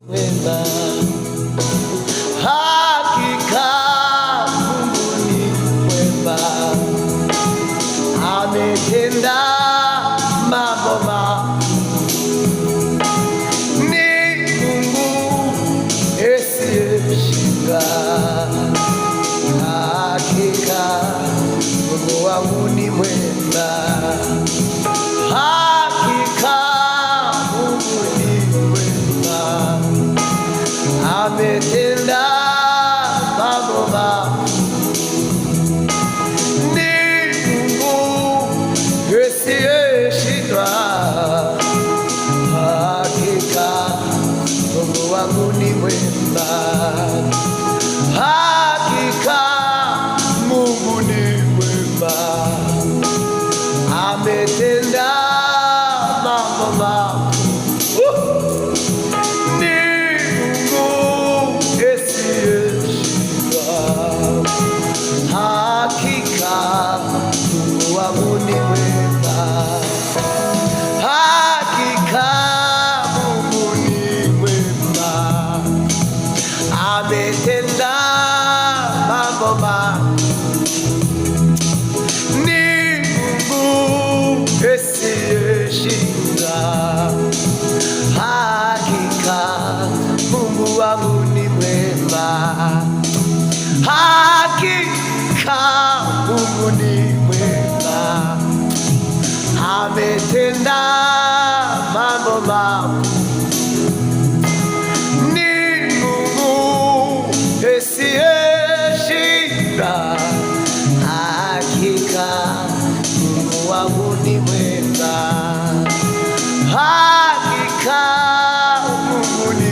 Wema, hakika Mungu ni mwema, ametenda mambo makuu. Ni Mungu asiyeshindwa, hakika Mungu wangu ni mwema, hakika Mungu ni mwema, ametenda mambo makuu. Ni Mungu asiyeshindwa, hakika Mungu wangu ni mwema, hakika Mungu ni mwema, ametenda mambo makuu. Ni Mungu asiyeshindwa, hakika Mungu wangu ni mwema, hakika Mungu ni mwema, ametenda mambo makuu. Ni Mungu asiyeshindwa, hakika Mungu wangu ni mwema, hakika Mungu ni mwema, ametenda mambo makuu. Ni Mungu asiyeshindwa, hakika Mungu wangu ni mwema, hakika Mungu ni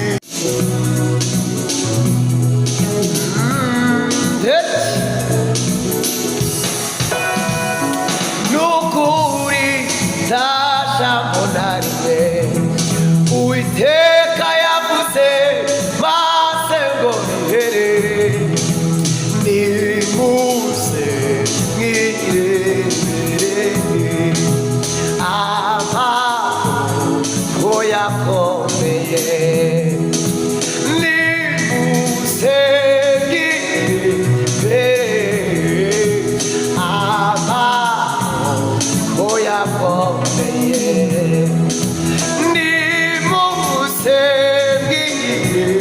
nukuri tashamonariwe Uwiteka yavuze maze ngo bihere, nimuze mwirebere amaboko yakomeye, nimuze mwirebere amaboko yakomeye, nimuze mwirebere